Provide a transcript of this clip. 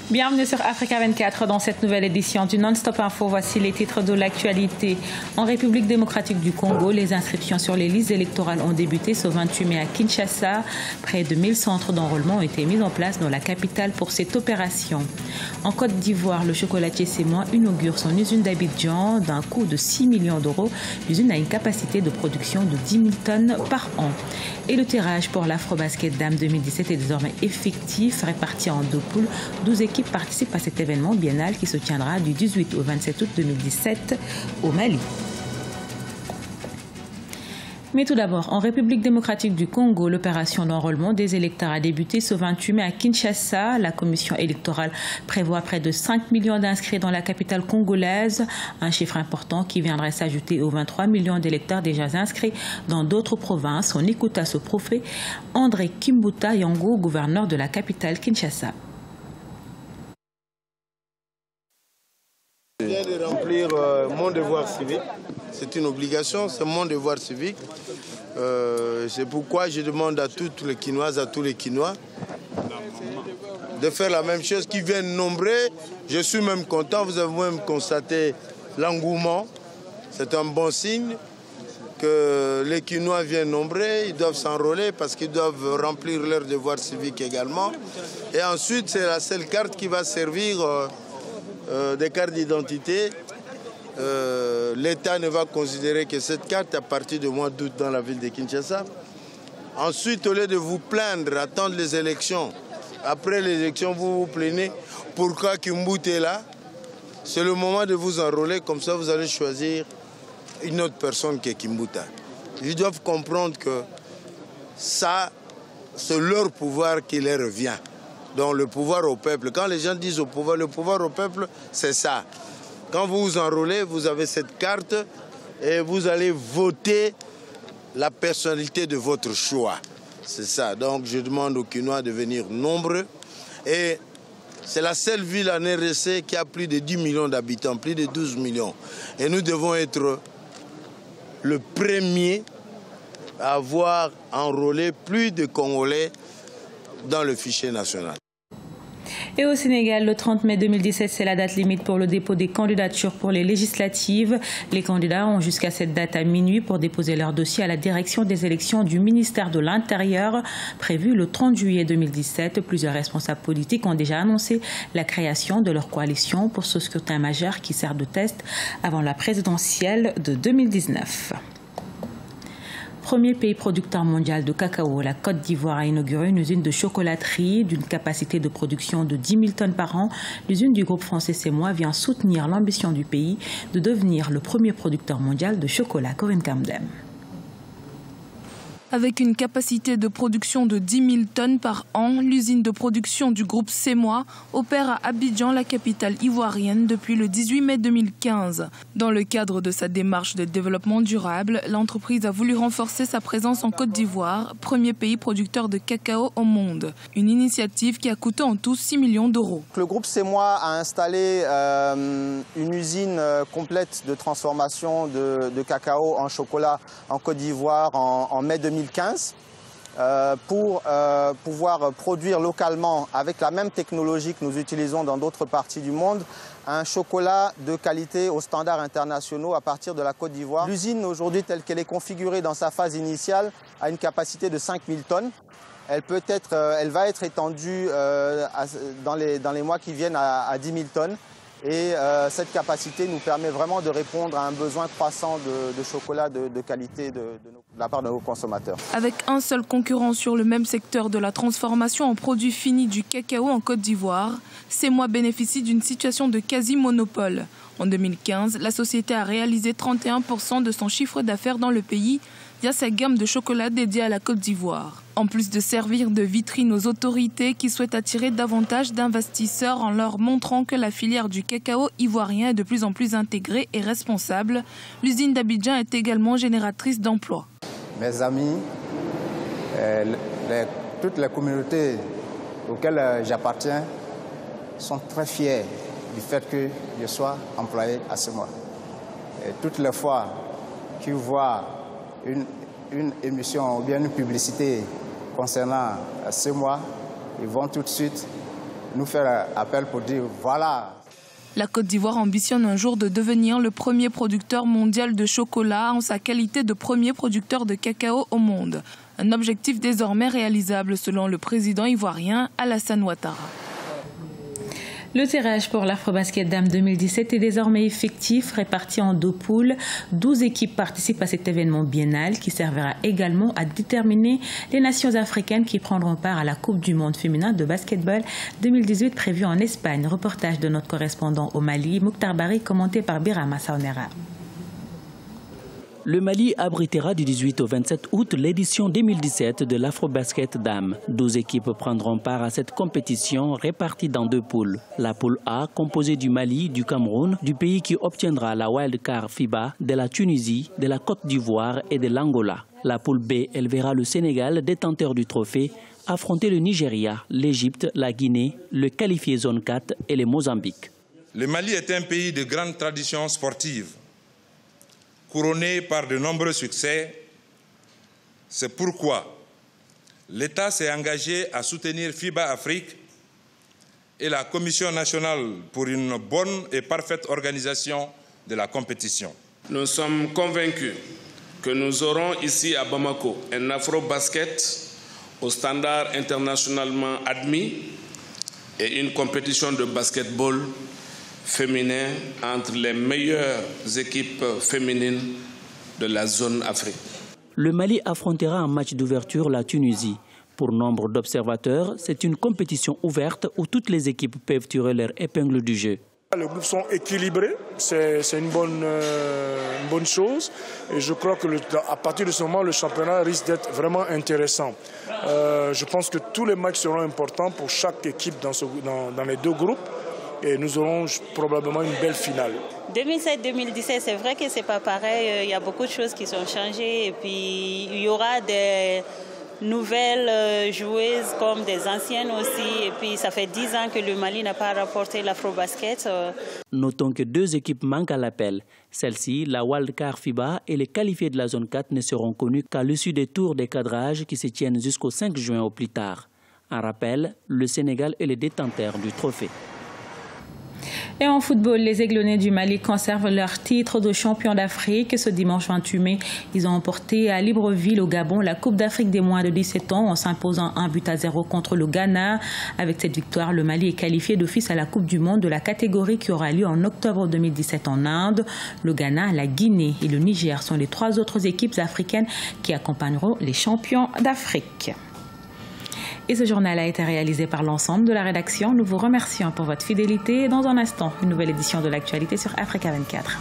Bienvenue sur Africa 24 dans cette nouvelle édition du Non-Stop Info. Voici les titres de l'actualité. En République démocratique du Congo, les inscriptions sur les listes électorales ont débuté ce 28 mai à Kinshasa. Près de 1000 centres d'enrôlement ont été mis en place dans la capitale pour cette opération. En Côte d'Ivoire, le chocolatier Semois inaugure son usine d'Abidjan d'un coût de 6 millions d'euros. L'usine a une capacité de production de 10 000 tonnes par an. Et le tirage pour l'Afrobasket Dame 2017 est désormais effectif, réparti en 2 poules. 12 équipes participent à cet événement biennal qui se tiendra du 18 au 27 août 2017 au Mali. Mais tout d'abord, en République démocratique du Congo, l'opération d'enrôlement des électeurs a débuté ce 28 mai à Kinshasa. La commission électorale prévoit près de 5 millions d'inscrits dans la capitale congolaise, un chiffre important qui viendrait s'ajouter aux 23 millions d'électeurs déjà inscrits dans d'autres provinces. On écoute à ce propos André Kimbuta Yango, gouverneur de la capitale Kinshasa. Je viens de remplir mon devoir civique. C'est une obligation, c'est mon devoir civique. C'est pourquoi je demande à toutes les Kinoises, à tous les Kinois de faire la même chose, qui viennent nombreux. Je suis même content, vous avez même constaté l'engouement. C'est un bon signe que les Kinois viennent nombreux, ils doivent s'enrôler parce qu'ils doivent remplir leur devoir civique également. Et ensuite, c'est la seule carte qui va servir des cartes d'identité. L'État ne va considérer que cette carte à partir du mois d'août dans la ville de Kinshasa. Ensuite, au lieu de vous plaindre, attendre les élections, après les élections, vous vous plaignez pourquoi Kimbuta est là. C'est le moment de vous enrôler, comme ça vous allez choisir une autre personne que Kimbuta. Ils doivent comprendre que ça, c'est leur pouvoir qui leur revient. Donc le pouvoir au peuple. Quand les gens disent le pouvoir au peuple, c'est ça. Quand vous vous enrôlez, vous avez cette carte et vous allez voter la personnalité de votre choix. C'est ça. Donc je demande aux Kinois de venir nombreux. Et c'est la seule ville en RDC qui a plus de 10 millions d'habitants, plus de 12 millions. Et nous devons être le premier à avoir enrôlé plus de Congolais dans le fichier national. Et au Sénégal, le 30 mai 2017, c'est la date limite pour le dépôt des candidatures pour les législatives. Les candidats ont jusqu'à cette date à minuit pour déposer leur dossier à la direction des élections du ministère de l'Intérieur, prévu le 30 juillet 2017. Plusieurs responsables politiques ont déjà annoncé la création de leur coalition pour ce scrutin majeur qui sert de test avant la présidentielle de 2019. Premier pays producteur mondial de cacao, la Côte d'Ivoire a inauguré une usine de chocolaterie d'une capacité de production de 10 000 tonnes par an. L'usine du groupe français Semois vient soutenir l'ambition du pays de devenir le premier producteur mondial de chocolat. Corinne Camden. Avec une capacité de production de 10 000 tonnes par an, l'usine de production du groupe Semois opère à Abidjan, la capitale ivoirienne, depuis le 18 mai 2015. Dans le cadre de sa démarche de développement durable, l'entreprise a voulu renforcer sa présence en Côte d'Ivoire, premier pays producteur de cacao au monde. Une initiative qui a coûté en tout 6 millions d'euros. Le groupe Semois a installé une usine complète de transformation de cacao en chocolat en Côte d'Ivoire en mai 2015 pour pouvoir produire localement avec la même technologie que nous utilisons dans d'autres parties du monde un chocolat de qualité aux standards internationaux à partir de la Côte d'Ivoire. L'usine aujourd'hui telle qu'elle est configurée dans sa phase initiale a une capacité de 5 000 tonnes. Elle va être étendue dans les mois qui viennent à 10 000 tonnes. Et cette capacité nous permet vraiment de répondre à un besoin croissant de chocolat de qualité de la part de nos consommateurs. Avec un seul concurrent sur le même secteur de la transformation en produits finis du cacao en Côte d'Ivoire, Semois bénéficie d'une situation de quasi-monopole. En 2015, la société a réalisé 31% de son chiffre d'affaires dans le pays via sa gamme de chocolat dédiée à la Côte d'Ivoire. En plus de servir de vitrine aux autorités qui souhaitent attirer davantage d'investisseurs en leur montrant que la filière du cacao ivoirien est de plus en plus intégrée et responsable, l'usine d'Abidjan est également génératrice d'emplois. Mes amis, toutes les communautés auxquelles j'appartiens sont très fiers du fait que je sois employé à Semois. Et toutes les fois qu'ils voient une émission ou bien une publicité concernant Semois, ils vont tout de suite nous faire appel pour dire voilà. La Côte d'Ivoire ambitionne un jour de devenir le premier producteur mondial de chocolat en sa qualité de premier producteur de cacao au monde. Un objectif désormais réalisable selon le président ivoirien Alassane Ouattara. Le tirage pour l'Afrobasket Dames 2017 est désormais effectif, réparti en 2 poules. 12 équipes participent à cet événement biennal qui servira également à déterminer les nations africaines qui prendront part à la Coupe du monde féminin de basketball 2018 prévue en Espagne. Reportage de notre correspondant au Mali, Mokhtar Bari, commenté par Birama Saonera. Le Mali abritera du 18 au 27 août l'édition 2017 de l'Afrobasket Dames. 12 équipes prendront part à cette compétition répartie dans 2 poules. La poule A, composée du Mali, du Cameroun, du pays qui obtiendra la wildcard FIBA, de la Tunisie, de la Côte d'Ivoire et de l'Angola. La poule B, elle verra le Sénégal, détenteur du trophée, affronter le Nigeria, l'Égypte, la Guinée, le qualifié zone 4 et le Mozambique. Le Mali est un pays de grande tradition sportive, couronné par de nombreux succès. C'est pourquoi l'État s'est engagé à soutenir FIBA Afrique et la Commission nationale pour une bonne et parfaite organisation de la compétition. Nous sommes convaincus que nous aurons ici à Bamako un afro-basket au standard internationalement admis et une compétition de basketball féminin entre les meilleures équipes féminines de la zone Afrique. Le Mali affrontera en match d'ouverture la Tunisie. Pour nombre d'observateurs, c'est une compétition ouverte où toutes les équipes peuvent tirer leur épingle du jeu. Les groupes sont équilibrés, c'est une bonne chose. Et je crois qu'à partir de ce moment, le championnat risque d'être vraiment intéressant. Je pense que tous les matchs seront importants pour chaque équipe dans les 2 groupes. Et nous aurons probablement une belle finale. 2007-2017, c'est vrai que c'est pas pareil. Il y a beaucoup de choses qui sont changées. Et puis, il y aura des nouvelles joueuses comme des anciennes aussi. Et puis, ça fait 10 ans que le Mali n'a pas rapporté l'Afrobasket. Notons que 2 équipes manquent à l'appel. Celles-ci, la wildcard FIBA et les qualifiés de la zone 4 ne seront connus qu'à l'issue des tours des cadrages qui se tiennent jusqu'au 5 juin au plus tard. En rappel, le Sénégal est le détenteur du trophée. Et en football, les Aiglonnais du Mali conservent leur titre de champion d'Afrique. Ce dimanche 28 mai, ils ont emporté à Libreville, au Gabon, la Coupe d'Afrique des moins de 17 ans en s'imposant 1-0 contre le Ghana. Avec cette victoire, le Mali est qualifié d'office à la Coupe du monde de la catégorie qui aura lieu en octobre 2017 en Inde. Le Ghana, la Guinée et le Niger sont les 3 autres équipes africaines qui accompagneront les champions d'Afrique. Et ce journal a été réalisé par l'ensemble de la rédaction. Nous vous remercions pour votre fidélité. Dans un instant, une nouvelle édition de l'actualité sur Africa 24.